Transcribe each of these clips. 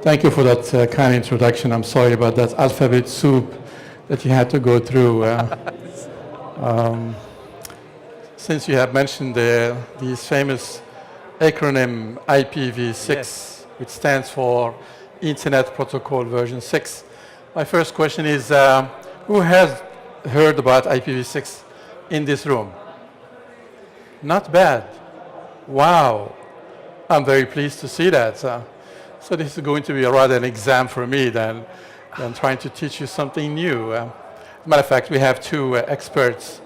Thank you for that kind introduction. I'm sorry about that alphabet soup that you had to go through. Since you have mentioned these famous acronym IPv6, yes, which stands for Internet Protocol version 6, my first question is, who has heard about IPv6 in this room? Not bad. Wow. I'm very pleased to see that. So this is going to be rather an exam for me than trying to teach you something new. As a matter of fact, we have two experts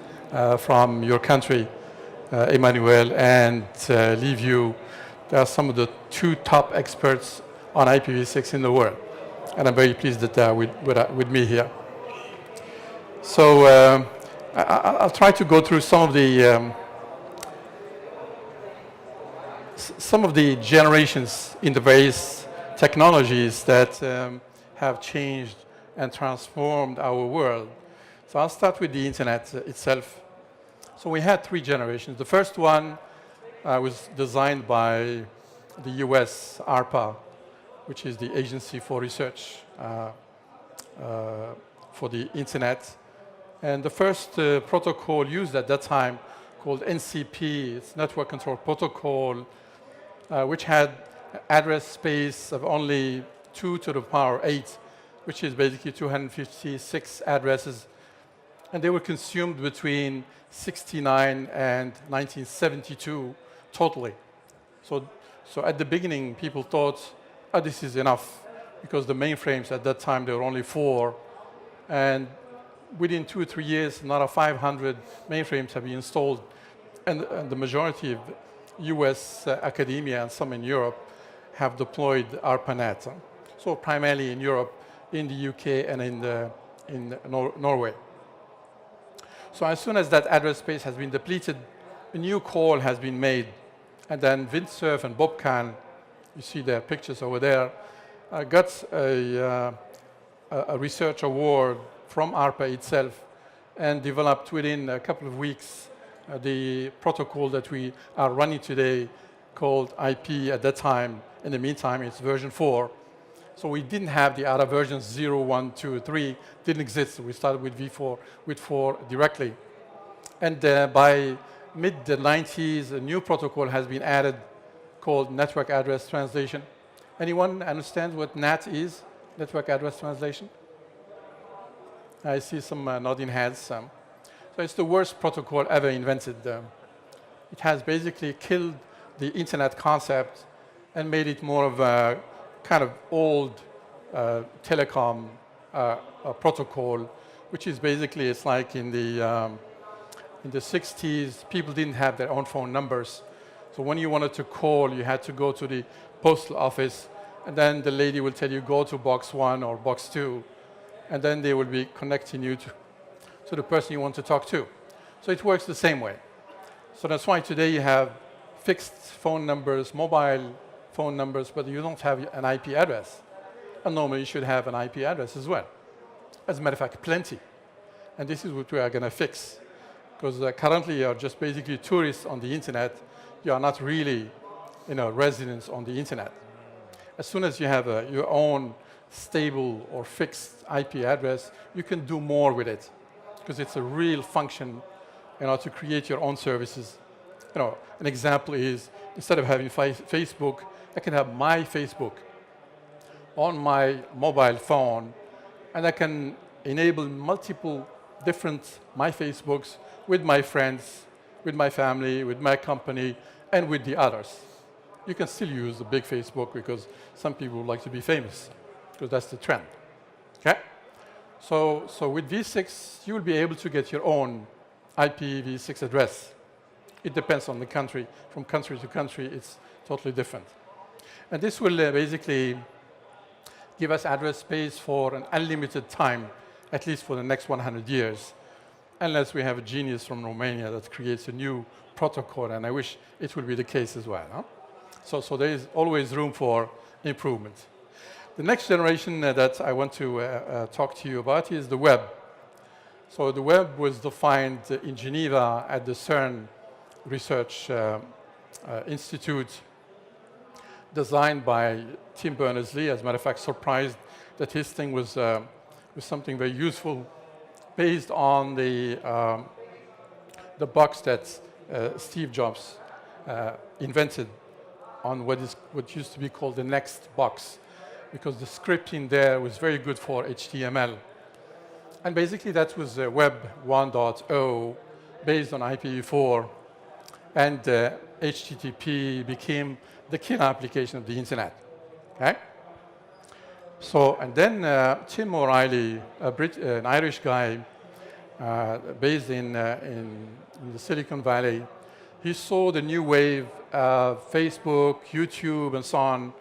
from your country, IMWorld and LiveU. They are some of the two top experts on IPv6 in the world. And I'm very pleased that they're with me here. So I'll try to go through some of the generations in the various technologies that have changed and transformed our world. So I'll start with the internet itself. So we had three generations. The first one was designed by the US ARPA, which is the Agency for Research for the internet. And the first protocol used at that time, called NCP, it's Network Control Protocol, which had address space of only 2 to the power 8, which is basically 256 addresses. And they were consumed between 69 and 1972 totally. So at the beginning, people thought, oh, this is enough, because the mainframes at that time, there were only 4. And within 2 or 3 years, another 500 mainframes have been installed. And the majority of US academia and some in Europe have deployed ARPANET. So primarily in Europe, in the UK, and in Norway. So as soon as that address space has been depleted, a new call has been made. And then Windsurf and Bobcan, you see their pictures over there, got a research award from ARPA itself and developed within a couple of weeks the protocol that we are running today, called IP at that time. In the meantime, it's version 4. So we didn't have the other versions, 0, 1, 2, 3, didn't exist. We started with V4, with 4 directly. And by mid-90s, a new protocol has been added called Network Address Translation. Anyone understand what NAT is, Network Address Translation? I see some nodding heads. So it's the worst protocol ever invented. It has basically killed the internet concept and made it more of a kind of old telecom protocol, which is basically, it's like in the 60s, people didn't have their own phone numbers. So when you wanted to call, you had to go to the postal office, and then the lady will tell you, go to box 1 or box 2, and then they will be connecting you to the person you want to talk to. So it works the same way. So that's why today you have fixed phone numbers, mobile phone numbers, but you don't have an IP address. And normally you should have an IP address as well. As a matter of fact, plenty. And this is what we are going to fix. Because currently you're just basically tourists on the internet. You are not really residents on the internet. As soon as you have your own stable or fixed IP address, you can do more with it. Because it's a real function to create your own services. An example is, instead of having Facebook, I can have my Facebook on my mobile phone, and I can enable multiple different my Facebooks with my friends, with my family, with my company, and with the others. You can still use the big Facebook because some people would like to be famous, because that's the trend. Okay? So with V6, you will be able to get your own IPv6 address. It depends on the country. From country to country, it's totally different. And this will basically give us address space for an unlimited time, at least for the next 100 years, unless we have a genius from Romania that creates a new protocol, and I wish it would be the case as well. Huh? So there is always room for improvement. The next generation that I want to talk to you about is the web. So the web was defined in Geneva at the CERN Research Institute designed by Tim Berners-Lee. As a matter of fact, surprised that his thing was something very useful, based on the box that Steve Jobs invented on what used to be called the Next box, because the script in there was very good for HTML. And basically that was Web 1.0 based on IPv4, and HTTP became the killer application of the internet. Okay? So, and then Tim O'Reilly, an Irish guy based in the Silicon Valley, he saw the new wave of Facebook, YouTube, and so on.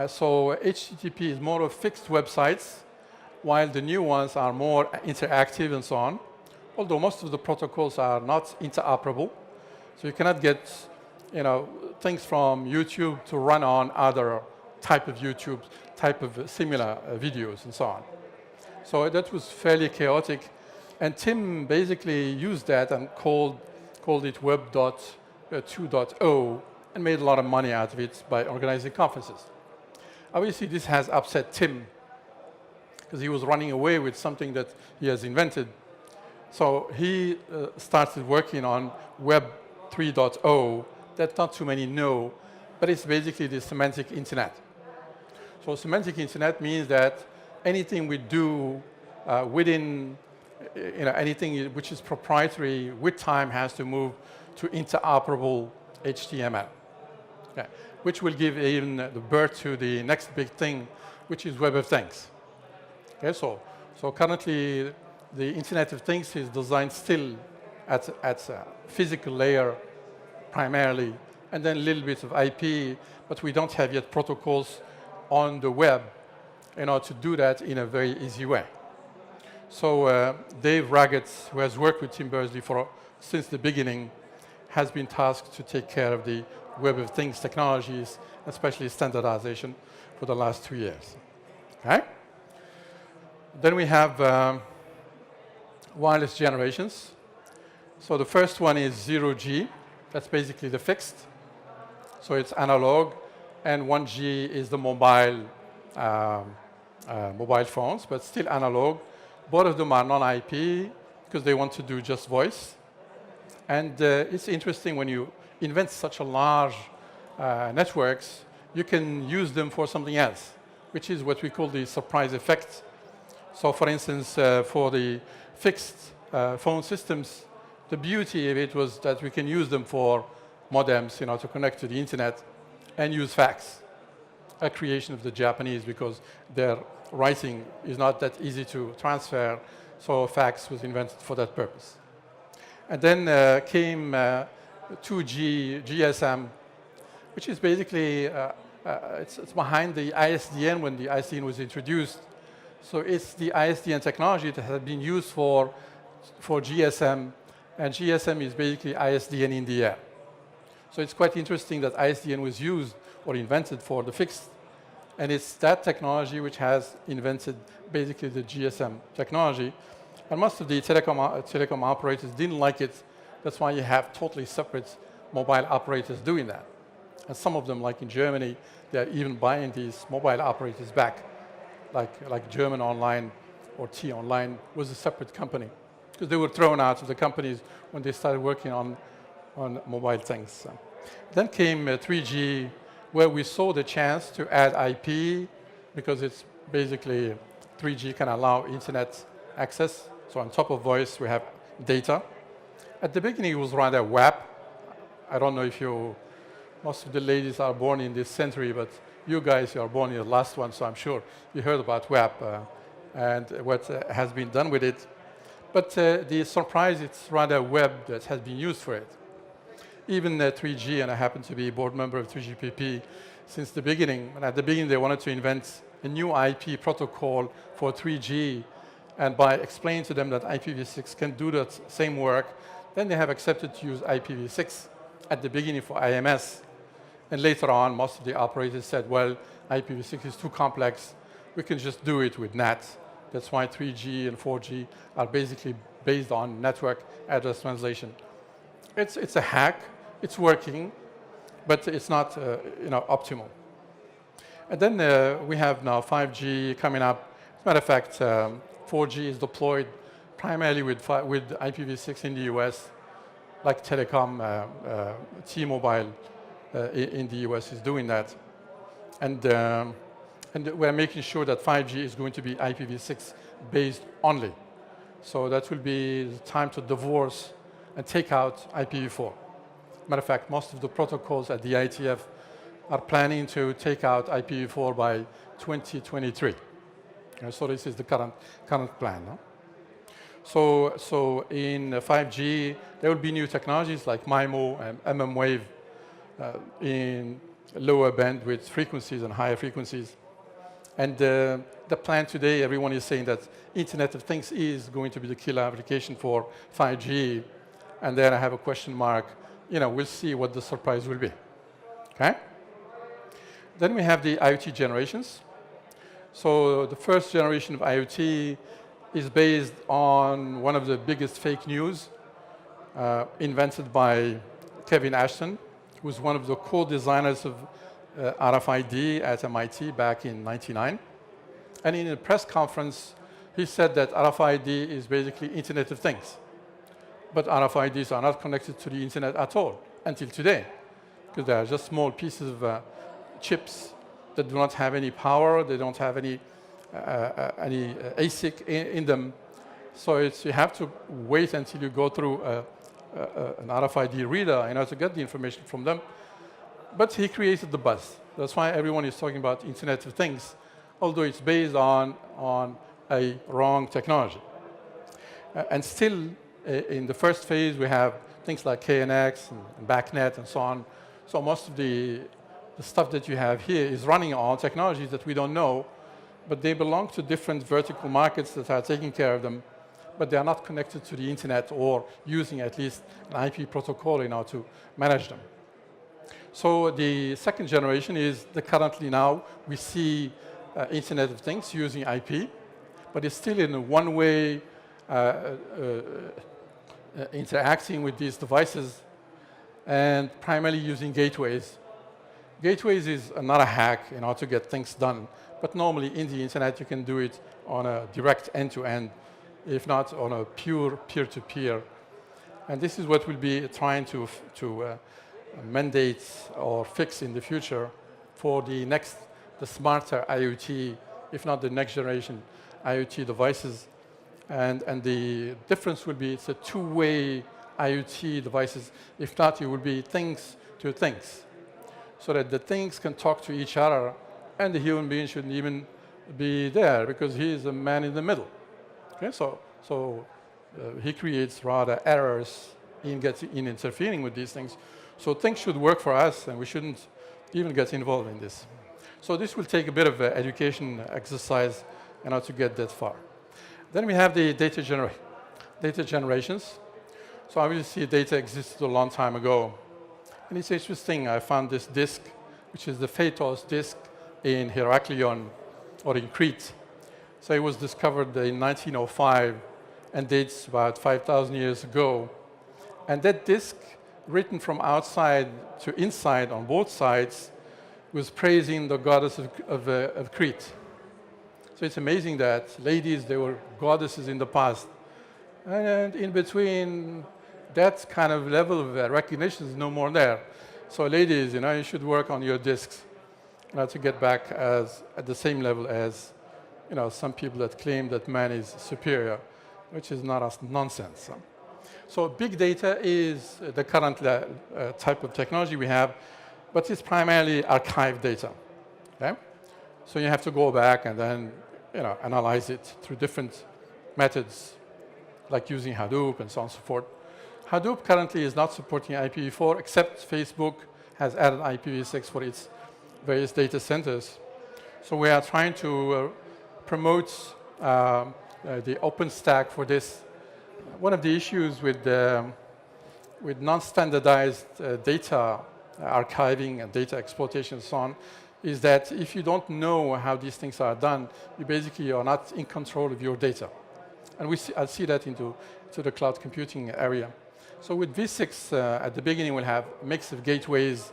So HTTP is more of fixed websites, while the new ones are more interactive and so on. Although most of the protocols are not interoperable, so you cannot get, things from YouTube to run on other type of YouTube, type of similar videos and so on. So that was fairly chaotic, and Tim basically used that and called it Web 2.0 and made a lot of money out of it by organizing conferences. Obviously, this has upset Tim because he was running away with something that he has invented. So he started working on Web 3.0 that not too many know, but it's basically the semantic internet. So semantic internet means that anything we do within, anything which is proprietary with time has to move to interoperable HTML, okay, which will give even the birth to the next big thing, which is Web of Things. Okay, so currently the Internet of Things is designed still at a physical layer primarily, and then a little bit of IP, but we don't have yet protocols on the web to do that in a very easy way. So Dave Raggett, who has worked with Tim Berners-Lee since the beginning, has been tasked to take care of the Web of Things technologies, especially standardization, for the last 2 years. Okay? Then we have wireless generations. So the first one is 0G. That's basically the fixed. So it's analog. And 1G is the mobile phones, but still analog. Both of them are non-IP because they want to do just voice. And it's interesting when you invent such a large networks, you can use them for something else, which is what we call the surprise effect. So for instance, for the fixed phone systems, the beauty of it was that we can use them for modems, to connect to the internet and use fax, a creation of the Japanese, because their writing is not that easy to transfer, so fax was invented for that purpose. And then came 2G GSM, which is basically, it's behind the ISDN when the ISDN was introduced. So it's the ISDN technology that has been used for GSM, and GSM is basically ISDN in the air. So it's quite interesting that ISDN was used or invented for the fixed, and it's that technology which has invented basically the GSM technology. And most of the telecom operators didn't like it. That's why you have totally separate mobile operators doing that. And some of them, like in Germany, they're even buying these mobile operators back, like German Online or T-Online was a separate company, because they were thrown out of the companies when they started working on mobile things. So. Then came 3G, where we saw the chance to add IP, because it's basically 3G can allow internet access. So on top of voice, we have data. At the beginning, it was rather WAP. I don't know if most of the ladies are born in this century, but you guys are born in the last one, so I'm sure you heard about WAP and what has been done with it. But the surprise, it's rather web that has been used for it. Even 3G, and I happen to be a board member of 3GPP since the beginning. And at the beginning, they wanted to invent a new IP protocol for 3G. And by explaining to them that IPv6 can do that same work, then they have accepted to use IPv6 at the beginning for IMS. And later on, most of the operators said, well, IPv6 is too complex. We can just do it with NAT. That's why 3G and 4G are basically based on network address translation. It's a hack. It's working, but it's not optimal. And then we have now 5G coming up. As a matter of fact, 4G is deployed primarily with IPv6 in the US, like Telecom, T-Mobile in the US is doing that. And we're making sure that 5G is going to be IPv6-based only. So that will be the time to divorce and take out IPv4. Matter of fact, most of the protocols at the IETF are planning to take out IPv4 by 2023. So this is the current plan. No? So in 5G, there will be new technologies like MIMO and mmWave in lower bandwidth frequencies and higher frequencies. And the plan today, everyone is saying that Internet of Things is going to be the killer application for 5G. And then I have a question mark. We'll see what the surprise will be. Okay? Then we have the IoT generations. So the first generation of IoT is based on one of the biggest fake news invented by Kevin Ashton, who's one of the co-designers of RFID at MIT back in '99. And in a press conference, he said that RFID is basically Internet of Things. But RFIDs are not connected to the Internet at all until today, because they are just small pieces of chips that do not have any power. They don't have any ASIC in them. So you have to wait until you go through an RFID reader in order to get the information from them. But he created the buzz. That's why everyone is talking about Internet of Things, although it's based on a wrong technology. And still, in the first phase, we have things like KNX and BACnet and so on. So most of the stuff that you have here is running on technologies that we don't know, but they belong to different vertical markets that are taking care of them, but they are not connected to the Internet or using at least an IP protocol in order to manage them. So the second generation is currently now we see Internet of Things using IP, but it's still in a one-way interacting with these devices and primarily using gateways. Gateways is another hack in order to get things done, but normally in the Internet you can do it on a direct end-to-end, if not on a pure peer-to-peer. And this is what we'll be trying to mandate or fix in the future for the smarter IoT, if not the next generation IoT devices. And the difference will be it's a two-way IoT devices. If not, it will be things to things, so that the things can talk to each other, and the human being shouldn't even be there because he is a man in the middle. Okay, so he creates rather errors in interfering with these things. So things should work for us, and we shouldn't even get involved in this. So this will take a bit of education exercise in order to get that far. Then we have the data generations. So obviously data existed a long time ago. And it's interesting, I found this disk, which is the Phaetos disk in Heraklion, or in Crete. So it was discovered in 1905 and dates about 5,000 years ago. And that disk, written from outside to inside on both sides, was praising the goddess of Crete. So it's amazing that ladies, they were goddesses in the past. And in between, that kind of level of recognition is no more there. So ladies, you should work on your disks to get back at the same level as some people that claim that man is superior, which is not nonsense. So big data is the current type of technology we have, but it's primarily archived data. Okay? So you have to go back and then analyze it through different methods, like using Hadoop and so on and so forth. Hadoop currently is not supporting IPv4, except Facebook has added IPv6 for its various data centers. So we are trying to promote the open stack for this. One of the issues with non-standardized data archiving and data exploitation and so on is that if you don't know how these things are done, you basically are not in control of your data. And I'll see that into the cloud computing area. So with V6, at the beginning, we'll have a mix of gateways,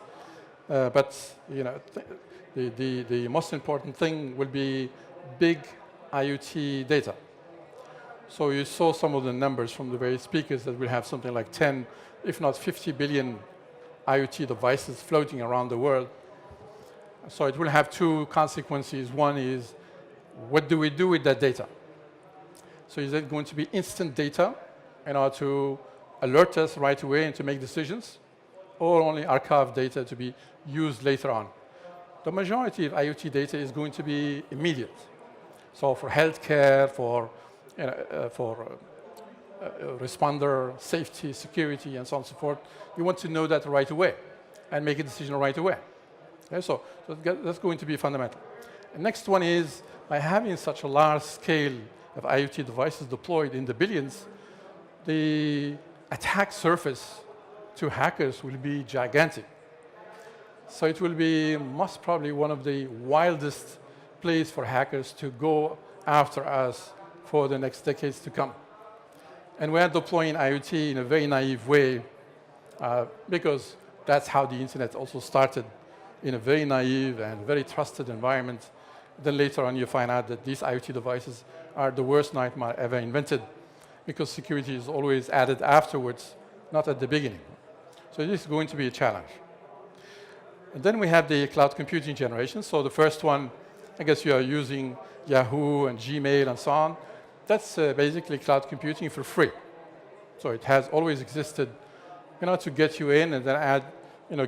but the most important thing will be big IoT data. So you saw some of the numbers from the various speakers that will have something like 10, if not 50 billion IoT devices floating around the world. So it will have two consequences. One is, what do we do with that data? So is it going to be instant data in order to alert us right away and to make decisions, or only archived data to be used later on? The majority of IoT data is going to be immediate. So for healthcare, for responder, safety, security, and so on and so forth, you want to know that right away and make a decision right away. Okay, so that's going to be fundamental. The next one is, by having such a large scale of IoT devices deployed in the billions, the attack surface to hackers will be gigantic. So it will be most probably one of the wildest places for hackers to go after us for the next decades to come. And we are deploying IoT in a very naive way because that's how the internet also started, in a very naive and very trusted environment. Then later on you find out that these IoT devices are the worst nightmare ever invented, because security is always added afterwards, not at the beginning. So this is going to be a challenge. And then we have the cloud computing generation. So the first one, I guess you are using Yahoo and Gmail and so on. That's basically cloud computing for free. So it has always existed, to get you in and then add,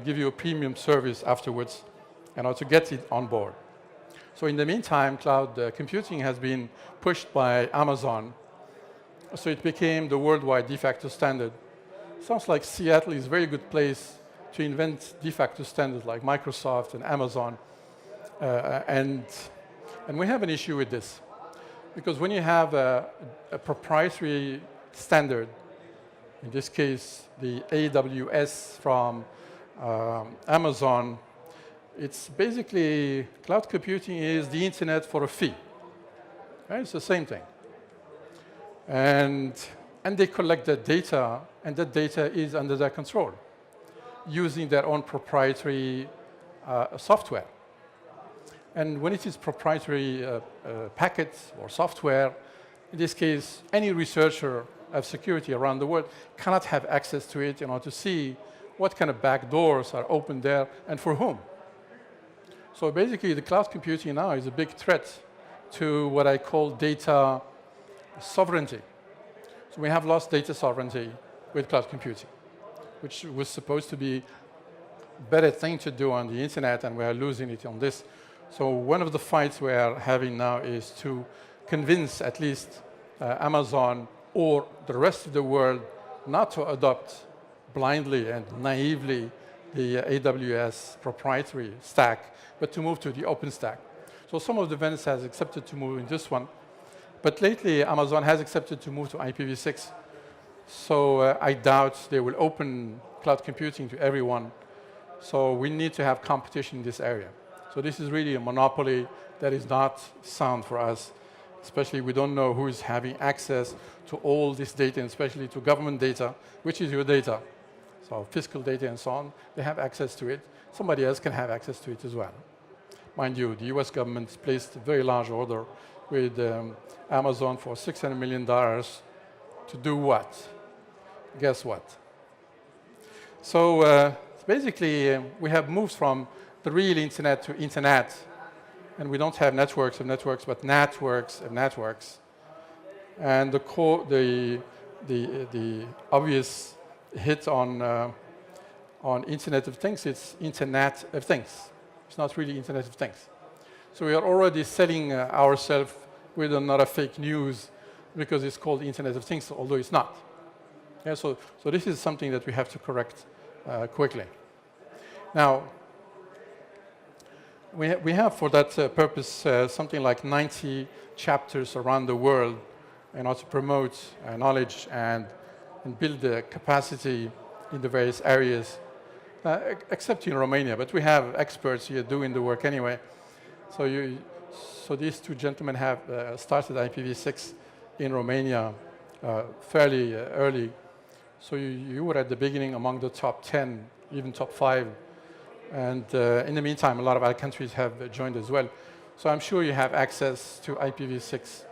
give you a premium service afterwards, to get it on board. So in the meantime, cloud computing has been pushed by Amazon. So it became the worldwide de facto standard. Sounds like Seattle is a very good place to invent de facto standards like Microsoft and Amazon. And we have an issue with this. Because when you have a proprietary standard, in this case, the AWS from Amazon, it's basically, cloud computing is the internet for a fee. Right? It's the same thing. And they collect that data, and that data is under their control, using their own proprietary software. And when it is proprietary packets or software, in this case, any researcher of security around the world cannot have access to it in order to see what kind of backdoors are open there and for whom. So basically, the cloud computing now is a big threat to what I call data sovereignty. So we have lost data sovereignty with cloud computing, which was supposed to be a better thing to do on the internet, and we are losing it on this. So one of the fights we are having now is to convince at least Amazon or the rest of the world not to adopt blindly and naively the AWS proprietary stack, but to move to the open stack. So some of the vendors have accepted to move in this one, but lately Amazon has accepted to move to IPv6. So I doubt they will open cloud computing to everyone. So we need to have competition in this area. So this is really a monopoly that is not sound for us, especially we don't know who is having access to all this data, and especially to government data, which is your data. So fiscal data and so on, they have access to it. Somebody else can have access to it as well. Mind you, the US government placed a very large order with Amazon for $600 million to do what? Guess what? So basically, we have moved from the real internet to internet, and we don't have networks of networks, but networks of networks. And the obvious hit on Internet of Things, it's Internet of Things. It's not really Internet of Things. So we are already selling ourselves with another fake news because it's called Internet of Things, although it's not. Yeah, so this is something that we have to correct quickly. Now, we have for that purpose something like 90 chapters around the world in order to promote knowledge and build the capacity in the various areas, except in Romania. But we have experts here doing the work anyway. So these two gentlemen have started IPv6 in Romania fairly early. So you were at the beginning among the top 10, even top 5 And in the meantime, a lot of other countries have joined as well. So I'm sure you have access to IPv6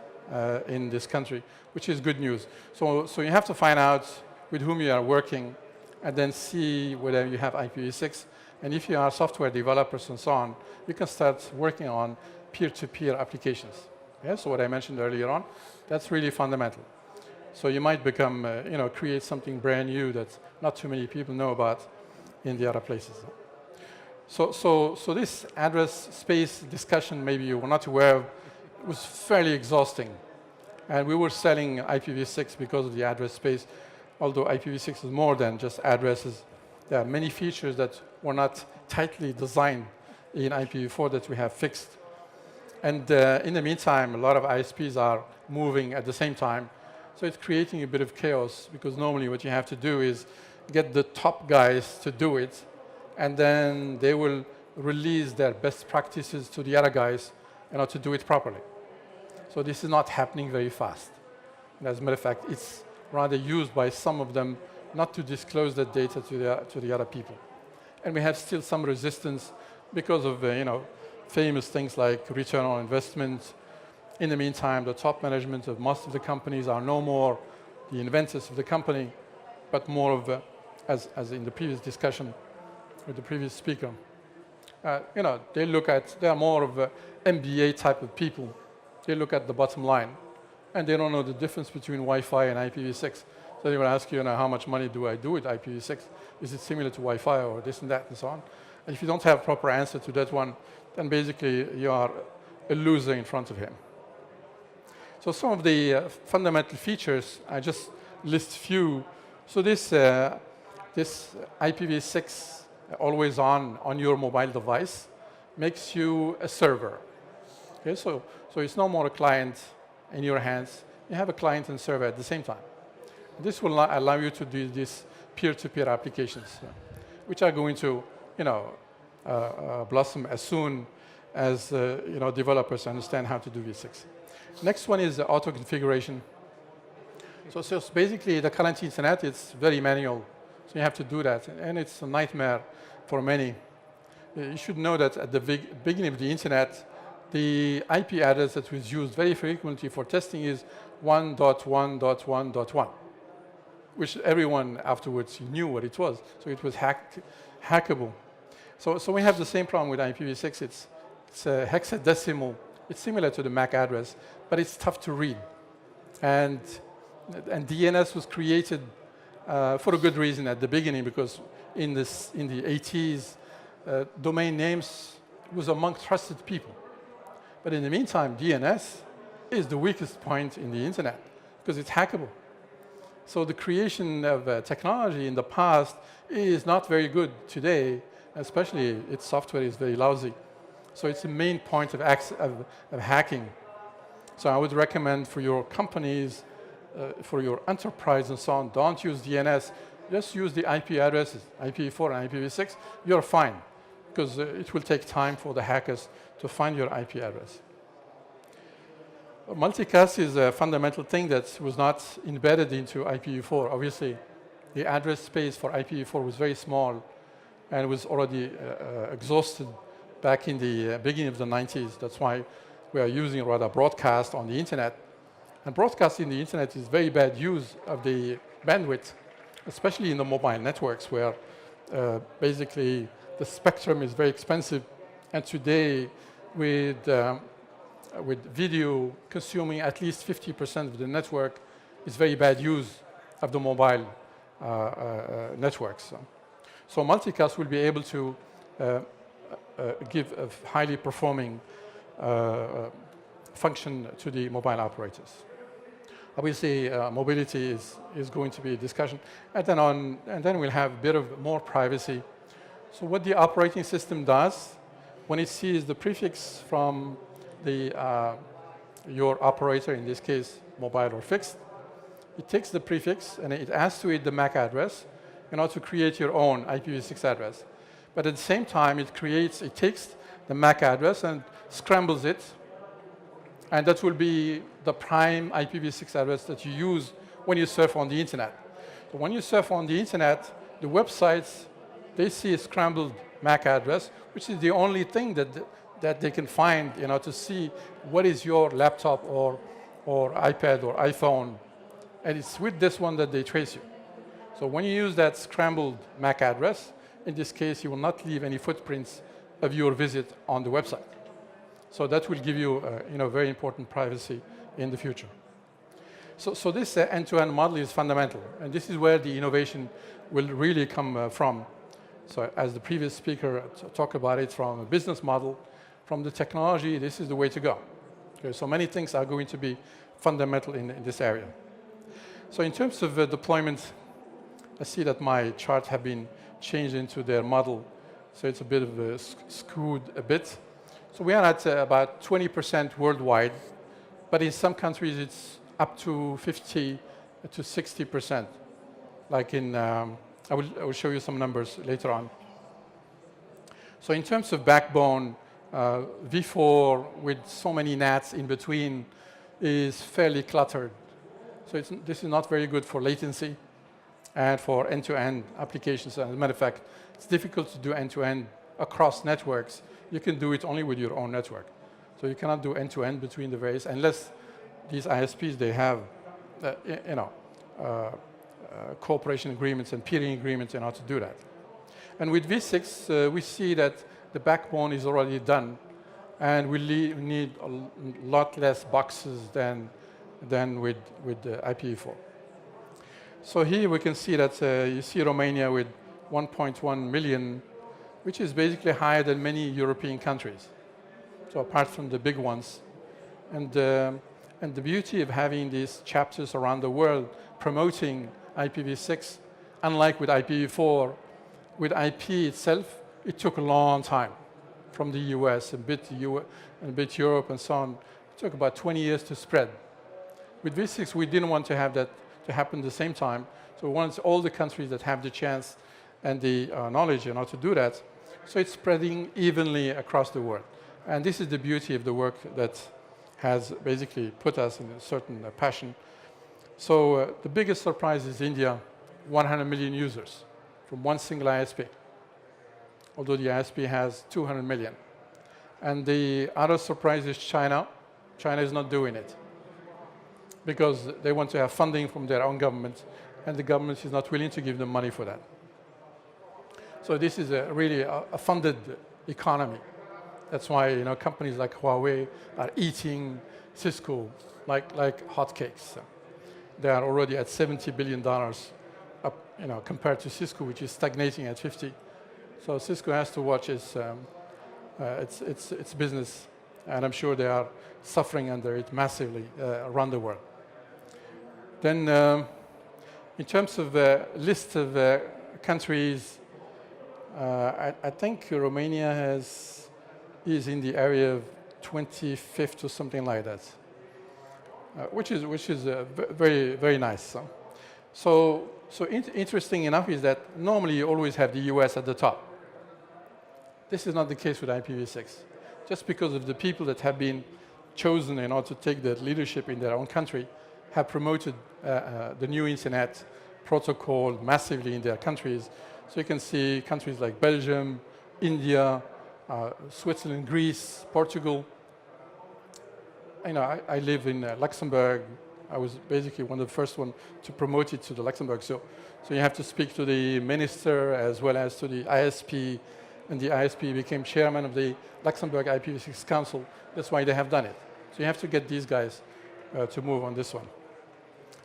in this country, which is good news. So you have to find out with whom you are working and then see whether you have IPv6. And if you are software developers and so on, you can start working on peer-to-peer applications. Yeah, so what I mentioned earlier on, that's really fundamental. So you might become, create something brand new that not too many people know about in the other places. So this address space discussion, maybe you were not aware of, was fairly exhausting. And we were selling IPv6 because of the address space, although IPv6 is more than just addresses. There are many features that were not tightly designed in IPv4 that we have fixed. And in the meantime, a lot of ISPs are moving at the same time. So it's creating a bit of chaos, because normally what you have to do is get the top guys to do it, and then they will release their best practices to the other guys to do it properly. So this is not happening very fast. And as a matter of fact, it's rather used by some of them not to disclose that data to the other people. And we have still some resistance because of famous things like return on investment. In the meantime, the top management of most of the companies are no more the inventors of the company, but more of, as in the previous discussion with the previous speaker, they are more of MBA type of people. They look at the bottom line, and they don't know the difference between Wi-Fi and IPv6. So they will ask you, how much money do I do with IPv6? Is it similar to Wi-Fi or this and that and so on? And if you don't have a proper answer to that one, then basically you are a loser in front of him. So some of the fundamental features, I just list few. So this IPv6 always on your mobile device makes you a server. Okay, so it's no more a client in your hands. You have a client and server at the same time. This will allow you to do these peer-to-peer applications, which are going to blossom as soon as developers understand how to do V6. Next one is the auto configuration. So basically, the current internet, it's very manual. So you have to do that, and it's a nightmare for many. You should know that at the beginning of the internet, the IP address that was used very frequently for testing is 1.1.1.1, which everyone afterwards knew what it was. So it was hackable. So we have the same problem with IPv6. It's hexadecimal. It's similar to the MAC address, but it's tough to read. And DNS was created for a good reason at the beginning, because in the 80s, domain names was among trusted people. But in the meantime, DNS is the weakest point in the internet because it's hackable. So the creation of technology in the past is not very good today, especially its software is very lousy. So it's the main point of hacking. So I would recommend for your companies, for your enterprise and so on, don't use DNS. Just use the IP addresses, IPv4 and IPv6. You're fine, because it will take time for the hackers to find your IP address. Multicast is a fundamental thing that was not embedded into IPv4. Obviously, the address space for IPv4 was very small and was already exhausted back in the beginning of the 90s. That's why we are using rather broadcast on the internet. And broadcasting the internet is very bad use of the bandwidth, especially in the mobile networks where basically the spectrum is very expensive. And today, with video consuming at least 50% of the network, is very bad use of the mobile networks. So multicast will be able to give a highly performing function to the mobile operators. Obviously, mobility is going to be a discussion, and then we'll have a bit of more privacy. So what the operating system does, when it sees the prefix from your operator, in this case, mobile or fixed, it takes the prefix and it adds to it the MAC address in order to create your own IPv6 address. But at the same time, it takes the MAC address and scrambles it, and that will be the prime IPv6 address that you use when you surf on the internet. So when you surf on the internet, the websites, they see a scrambled MAC address, which is the only thing that they can find, to see what is your laptop or iPad or iPhone. And it's with this one that they trace you. So when you use that scrambled MAC address, in this case, you will not leave any footprints of your visit on the website. So that will give you, very important privacy in the future. So this end-to-end model is fundamental, and this is where the innovation will really come from. So as the previous speaker talked about it, from a business model, from the technology, this is the way to go. Okay, so many things are going to be fundamental in this area. So in terms of deployment, I see that my charts have been changed into their model, so it's a bit of a skewed a bit. So we are at about 20% worldwide, but in some countries it's up to 50 to 60%. Like in, I will show you some numbers later on. So in terms of backbone, V4 with so many NATs in between is fairly cluttered. So this is not very good for latency and for end-to-end applications. As a matter of fact, it's difficult to do end-to-end across networks. You can do it only with your own network. So you cannot do end-to-end between the various, unless these ISPs, they have, cooperation agreements and peering agreements in order to do that. And with V6, we see that the backbone is already done, and we need a lot less boxes than with IPv4. So here we can see that you see Romania with 1.1 million, which is basically higher than many European countries. So apart from the big ones. And the beauty of having these chapters around the world promoting IPv6, unlike with IPv4, with IP itself, it took a long time from the US, a bit Europe and so on. It took about 20 years to spread. With V6, we didn't want to have that to happen at the same time. So we wanted all the countries that have the chance and the knowledge to do that. So it's spreading evenly across the world. And this is the beauty of the work that has basically put us in a certain passion. So the biggest surprise is India, 100 million users from one single ISP, although the ISP has 200 million. And the other surprise is China. China is not doing it because they want to have funding from their own government, and the government is not willing to give them money for that. So this is really a funded economy. That's why companies like Huawei are eating Cisco like hotcakes. They are already at $70 billion up, compared to Cisco, which is stagnating at 50. So Cisco has to watch its business, and I'm sure they are suffering under it massively around the world. Then, in terms of the list of countries, I think Romania is in the area of 25th or something like that, which is very, very nice. So interesting enough is that normally you always have the US at the top. This is not the case with IPv6, just because of the people that have been chosen in order to take the leadership in their own country, have promoted the new internet protocol massively in their countries. So you can see countries like Belgium, India, Switzerland, Greece, Portugal. I live in Luxembourg. I was basically one of the first ones to promote it to the Luxembourg. So you have to speak to the minister as well as to the ISP, and the ISP became chairman of the Luxembourg IPv6 Council. That's why they have done it. So you have to get these guys to move on this one.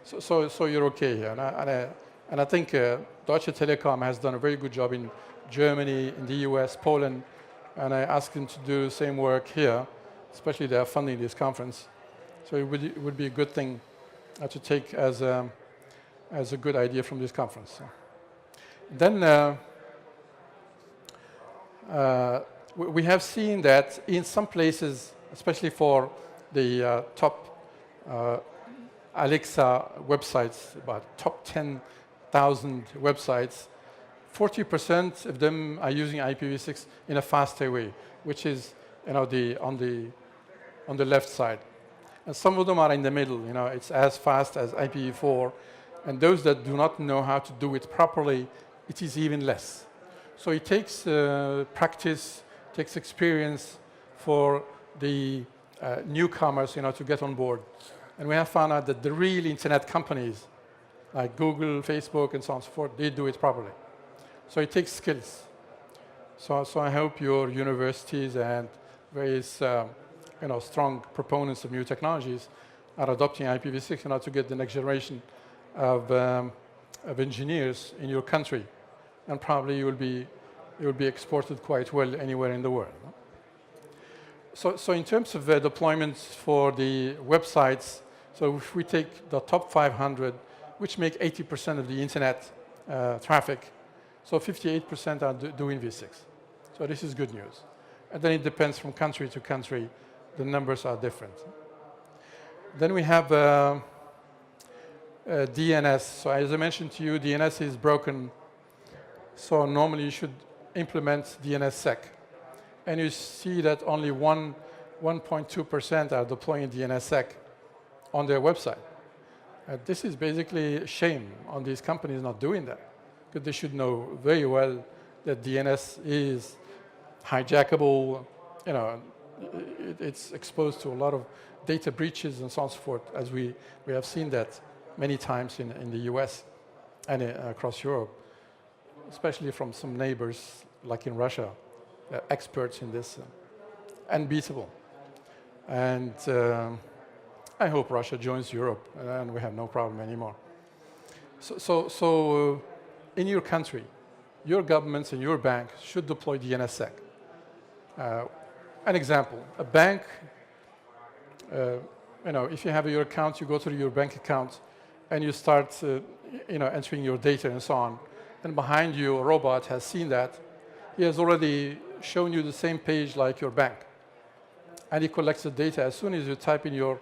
So you're okay here. And I think Deutsche Telekom has done a very good job in Germany, in the US, Poland, and I asked them to do the same work here, especially they are funding this conference. So it would be a good thing to take as a good idea from this conference. Then we have seen that in some places, especially for the top Alexa websites, about top 10,000 websites, 40% of them are using IPv6 in a faster way, which is on the left side. And some of them are in the middle. It's as fast as IPv4. And those that do not know how to do it properly, it is even less. So it takes practice, takes experience for the newcomers, to get on board. And we have found out that the real internet companies, like Google, Facebook, and so on and so forth, they do it properly. So it takes skills. So I hope your universities and various strong proponents of new technologies are adopting IPv6 to get the next generation of engineers in your country. And probably you will be exported quite well anywhere in the world. So in terms of deployments for the websites, so if we take the top 500, which make 80% of the internet traffic, so 58% are doing V6. So this is good news. And then it depends from country to country. The numbers are different. Then we have DNS. So as I mentioned to you, DNS is broken. So normally you should implement DNSSEC. And you see that only 1.2% are deploying DNSSEC on their website. This is basically a shame on these companies not doing that, because they should know very well that DNS is hijackable. It's exposed to a lot of data breaches and so on and so forth, as we have seen that many times in the US and across Europe, especially from some neighbors like in Russia, experts in this, unbeatable. And I hope Russia joins Europe, and we have no problem anymore. So in your country, your governments and your bank should deploy DNSSEC. An example, a bank, if you have your account, you go to your bank account, and you start, entering your data and so on. And behind you, a robot has seen that. He has already shown you the same page like your bank. And he collects the data. As soon as you type in your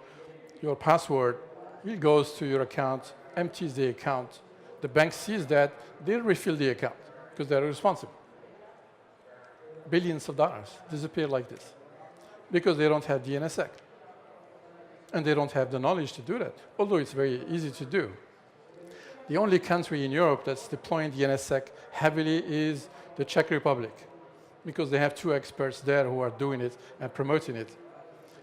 password, he goes to your account, empties the account. The bank sees that, they'll refill the account because they're responsible. Billions of dollars disappear like this because they don't have DNSSEC. And they don't have the knowledge to do that, although it's very easy to do. The only country in Europe that's deploying DNSSEC heavily is the Czech Republic, because they have 2 experts there who are doing it and promoting it.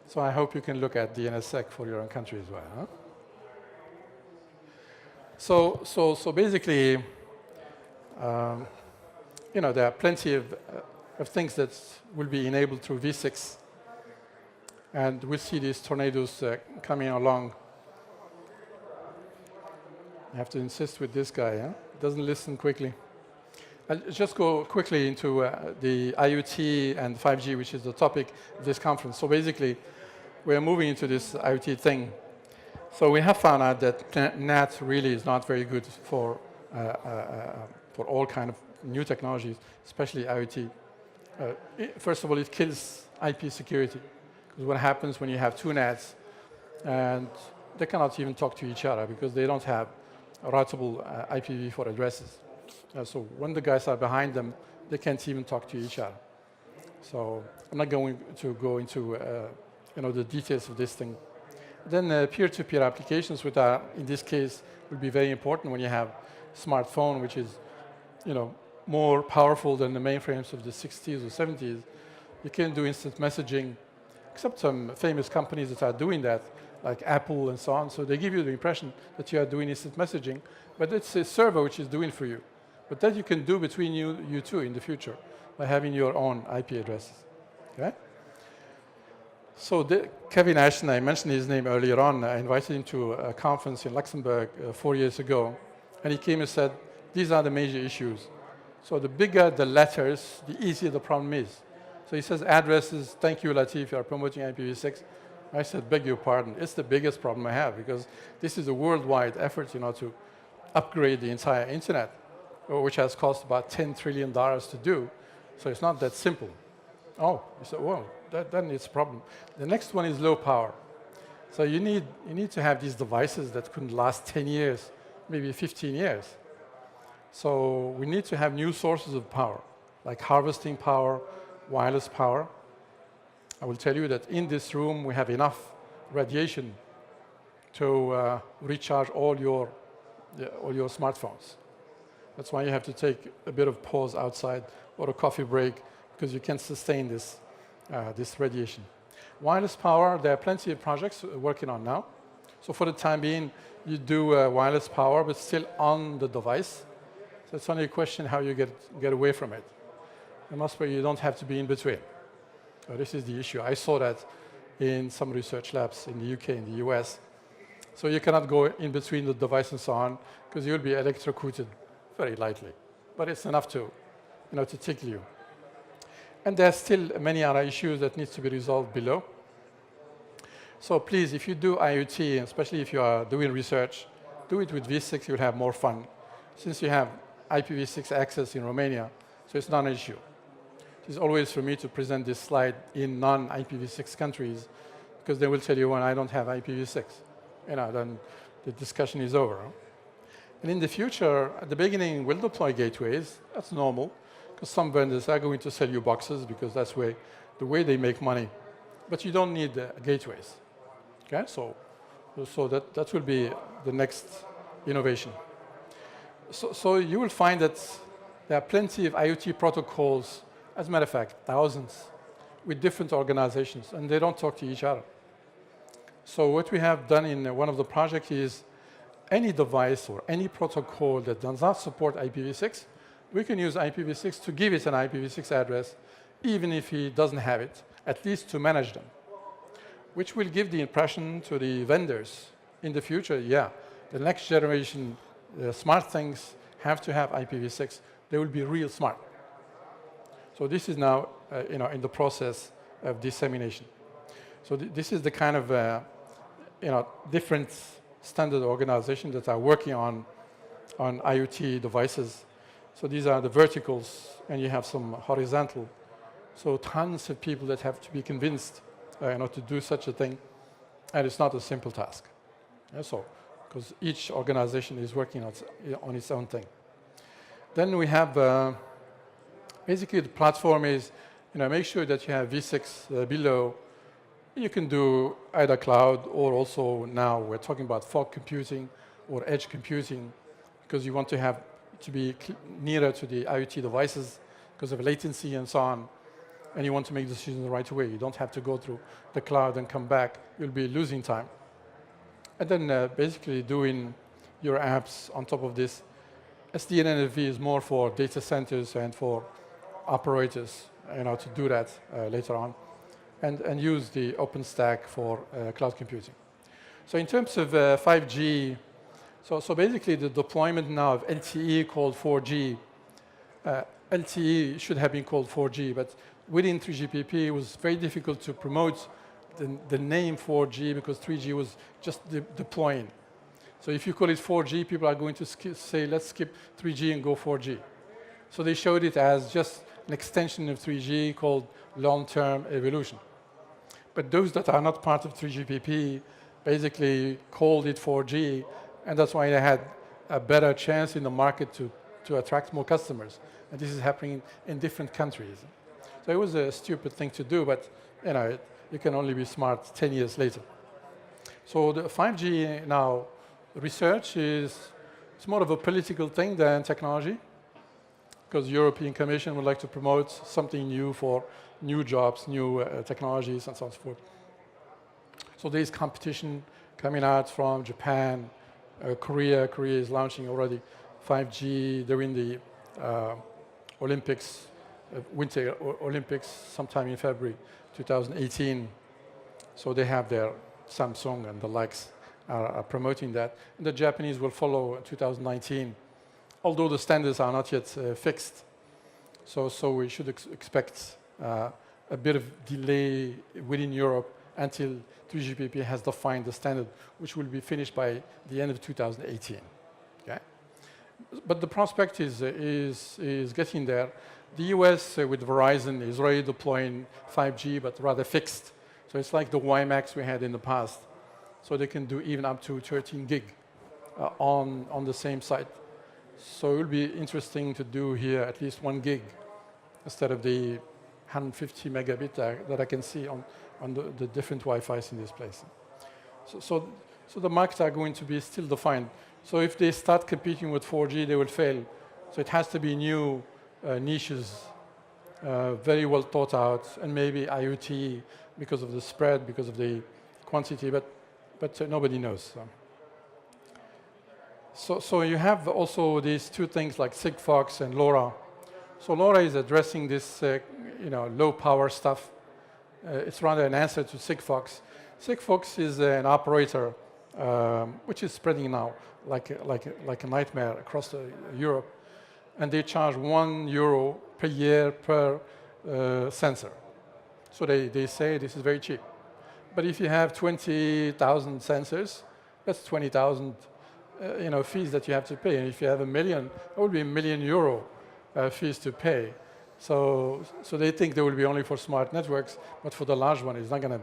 So I hope you can look at DNSSEC for your own country as well. Huh? So basically, there are plenty of things that will be enabled through V6. And we'll see these tornadoes coming along. I have to insist with this guy, huh? Doesn't listen quickly. I'll just go quickly into the IoT and 5G, which is the topic of this conference. So basically, we're moving into this IoT thing. So we have found out that NAT really is not very good for all kind of new technologies, especially IoT. First of all, it kills IP security. Because what happens when you have 2 NATs, and they cannot even talk to each other because they don't have routable IPv4 addresses. So when the guys are behind them, they can't even talk to each other. So I'm not going to go into the details of this thing. Then peer-to-peer applications, which are, in this case, will be very important when you have smartphone, which is more powerful than the mainframes of the 60s or 70s. You can do instant messaging, except some famous companies that are doing that, like Apple and so on. So they give you the impression that you are doing instant messaging, but it's a server which is doing for you. But that you can do between you two in the future by having your own IP addresses. Okay? So Kevin Ashton, I mentioned his name earlier on. I invited him to a conference in Luxembourg 4 years ago, and he came and said, these are the major issues. So the bigger the letters, the easier the problem is. So he says addresses, thank you, Latif, you are promoting IPv6. I said, beg your pardon, it's the biggest problem I have, because this is a worldwide effort, to upgrade the entire internet, which has cost about $10 trillion to do. So it's not that simple. Oh, you said, well, then it's a problem. The next one is low power. So you need to have these devices that could last 10 years, maybe 15 years. So we need to have new sources of power, like harvesting power, wireless power. I will tell you that in this room we have enough radiation to recharge all your smartphones. That's why you have to take a bit of pause outside or a coffee break because you can sustain this, this radiation. Wireless power, there are plenty of projects working on now. So for the time being, you do wireless power, but still on the device. So it's only a question how you get away from it. And most where you don't have to be in between. So this is the issue. I saw that in some research labs in the UK and the US. So you cannot go in between the device and so on, because you'll be electrocuted very lightly. But it's enough to, to tickle you. And there are still many other issues that need to be resolved below. So please, if you do IoT, especially if you are doing research, do it with V6, you'll have more fun. Since you have IPv6 access in Romania, so it's not an issue. It's always for me to present this slide in non-IPv6 countries, because they will tell you when I don't have IPv6. Then the discussion is over. And in the future, at the beginning, we'll deploy gateways. That's normal, because some vendors are going to sell you boxes, because that's the way they make money. But you don't need gateways. Okay, so that will be the next innovation. So you will find that there are plenty of IoT protocols, as a matter of fact, thousands, with different organizations, and they don't talk to each other. So what we have done in one of the projects is any device or any protocol that does not support IPv6, we can use IPv6 to give it an IPv6 address, even if he doesn't have it, at least to manage them, which will give the impression to the vendors in the future, yeah, the next generation smart things have to have IPv6. They will be real smart. So this is now in the process of dissemination. So this is the kind of different standard organizations that are working on IoT devices. So these are the verticals, and you have some horizontal. So tons of people that have to be convinced to do such a thing, and it's not a simple task. Because each organization is working on its own thing. Then we have basically the platform is make sure that you have V6 below. You can do either cloud or also now we're talking about fog computing or edge computing, because you want to be nearer to the IoT devices because of latency and so on. And you want to make decisions right away. You don't have to go through the cloud and come back. You'll be losing time. And then basically doing your apps on top of this. SDN-NFV is more for data centers and for operators, to do that later on. And use the OpenStack for cloud computing. So in terms of 5G, so basically the deployment now of LTE called 4G. LTE should have been called 4G, but within 3GPP, it was very difficult to promote the name 4G because 3G was just deploying. So if you call it 4G, people are going to say, let's skip 3G and go 4G. So they showed it as just an extension of 3G called long-term evolution. But those that are not part of 3GPP basically called it 4G, and that's why they had a better chance in the market to attract more customers. And this is happening in different countries. So it was a stupid thing to do, but you can only be smart 10 years later. So the 5G now research it's more of a political thing than technology, because the European Commission would like to promote something new for new jobs, new technologies, and so on and so forth. So there is competition coming out from Japan, Korea. Korea is launching already 5G. They're in the Olympics, Winter Olympics, sometime in February 2018. So they have their Samsung and the likes are promoting that. And the Japanese will follow 2019, although the standards are not yet fixed. So we should expect a bit of delay within Europe until 3GPP has defined the standard, which will be finished by the end of 2018. Okay? But the prospect is getting there. The US with Verizon is already deploying 5G, but rather fixed. So it's like the WiMAX we had in the past. So they can do even up to 13 gig on the same site. So it will be interesting to do here at least 1 gig instead of the 150 megabit that I can see on the different Wi-Fis in this place. So the markets are going to be still defined. So if they start competing with 4G, they will fail. So it has to be new niches very well thought out, and maybe IoT because of the spread, because of the quantity, but nobody knows. So you have also these two things like Sigfox and LoRa. So LoRa is addressing this low power stuff. It's rather an answer to Sigfox. Sigfox is an operator which is spreading now like a nightmare across Europe, and they charge €1 per year per sensor. So they say this is very cheap. But if you have 20,000 sensors, that's 20,000 fees that you have to pay. And if you have 1 million, it would be €1 million fees to pay. So they think they will be only for smart networks, but for the large one, it's not going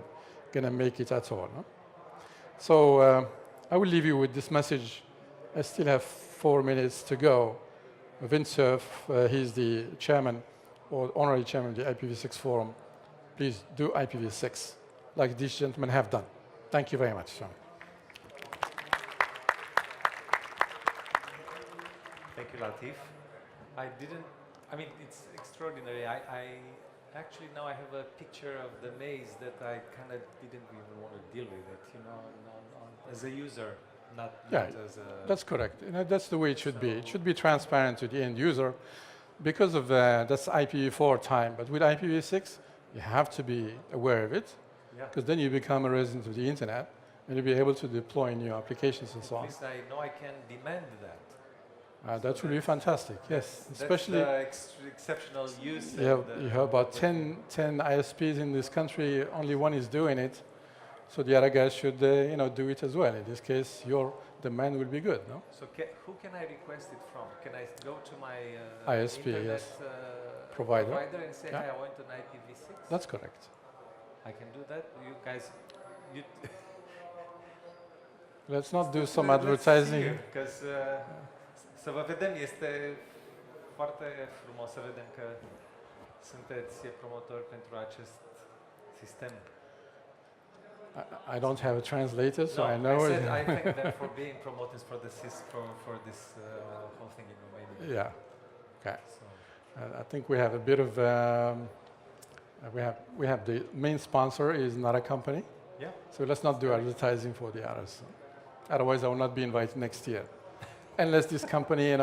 to make it at all. No? So I will leave you with this message. I still have 4 minutes to go. Vint Cerf, he's the chairman or honorary chairman of the IPv6 forum. Please do IPv6 like these gentlemen have done. Thank you very much. Thank you, Latif. I mean, it's extraordinary. I actually now I have a picture of the maze that I kind of didn't even want to deal with it, as a user, not as a... That's correct. That's the way it should be. It should be transparent to the end user because of that's IPv4 time. But with IPv6, you have to be aware of it because then you become a resident of the internet and you'll be able to deploy new applications and so on. At least I know I can demand that. That would be fantastic, yes. Especially exceptional use. You have about 10 ISPs in this country, only one is doing it. So the other guys should do it as well. In this case, your demand will be good, no? So who can I request it from? Can I go to my ISP, internet provider and say, hi, I want an IPv6? That's correct. I can do that? You guys... Let's not do some advertising. Because să vă vedem, este foarte frumos să vedem că sunteți promotori pentru acest sistem. I don't have a translator, so I know it. I thank them for being promoters for this whole thing in Romania. Yeah. Okay. So, I think we have a bit of we have the main sponsor is not a company. Yeah. So let's not do advertising for the others. Otherwise, I will not be invited next year, unless this company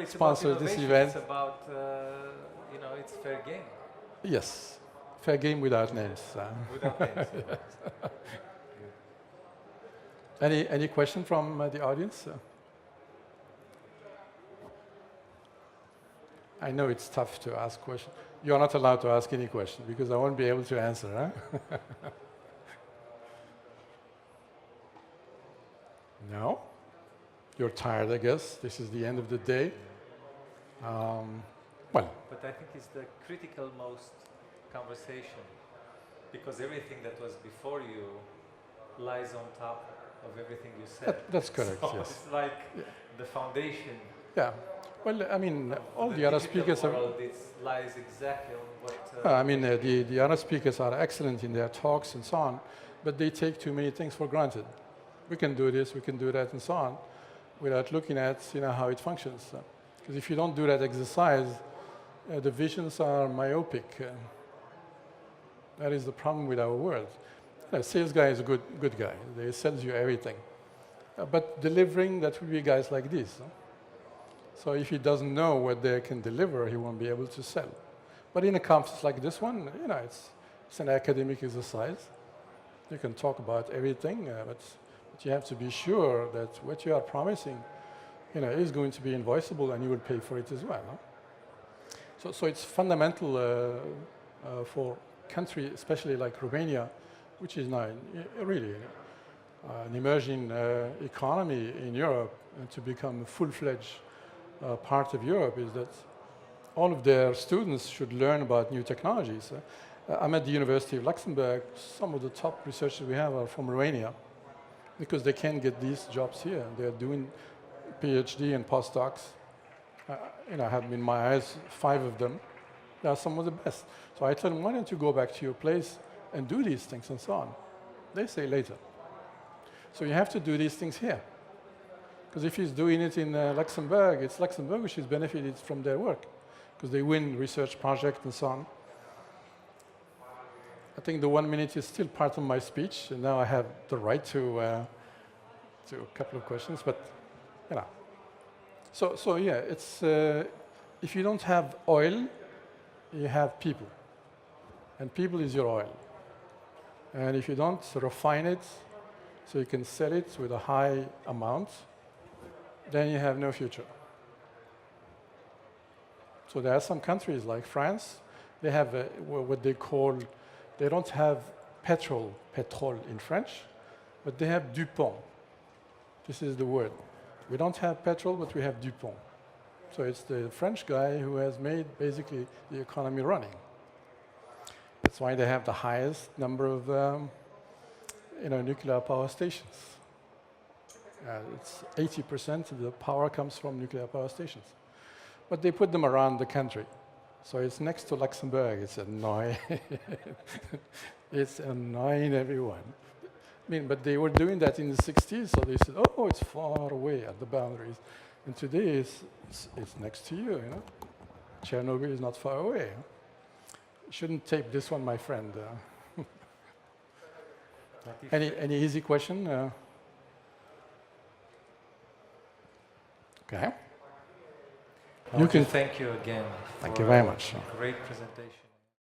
sponsors this event. It's about it's fair game. Yes. Fair game without names. Without names. Any question from the audience? I know it's tough to ask questions. You are not allowed to ask any question because I won't be able to answer. Huh? No? You're tired, I guess. This is the end of the day. Well. But I think it's the critical most conversation, because everything that was before you lies on top of everything you said. That's correct, so yes. It's like the foundation. Yeah. Well, I mean, all the other speakers are... It lies exactly on what... I mean, the other speakers are excellent in their talks and so on, but they take too many things for granted. We can do this, we can do that, and so on, without looking at how it functions. Because if you don't do that exercise, the visions are myopic. That is the problem with our world. A sales guy is a good guy. They sell you everything. But delivering, that will be guys like this. So if he doesn't know what they can deliver, he won't be able to sell. But in a conference like this one, it's an academic exercise. You can talk about everything, but you have to be sure that what you are promising, is going to be invoiceable and you will pay for it as well. No? So it's fundamental for country, especially like Romania, which is now really an emerging economy in Europe, and to become a full-fledged part of Europe, is that all of their students should learn about new technologies. I'm at the University of Luxembourg. Some of the top researchers we have are from Romania, because they can't get these jobs here. They're doing PhD and postdocs. I have in my eyes 5 of them. They are some of the best. So I tell them, why don't you go back to your place and do these things and so on. They say later. So you have to do these things here. Because if he's doing it in Luxembourg, it's Luxembourg which is benefited from their work. because they win research projects and so on. I think the 1 minute is still part of my speech, and now I have the right to a couple of questions, but you know. So yeah, it's if you don't have oil, you have people, and people is your oil. And if you don't refine it, so you can sell it with a high amount, then you have no future. So there are some countries like France, they have what they call, they don't have pétrole in French, but they have du pont. This is the word. We don't have petrol, but we have du pont. So it's the French guy who has made basically the economy running. That's why they have the highest number of nuclear power stations. It's 80% of the power comes from nuclear power stations. But they put them around the country. So it's next to Luxembourg. It's annoying. It's annoying everyone. I mean, but they were doing that in the 60s, so they said, oh, it's far away at the boundaries. And today it's next to you, you know. Chernobyl is not far away. Huh? You shouldn't tape this one, my friend. Any easy question? Okay. I want to thank you again. Thank you very much. Great presentation.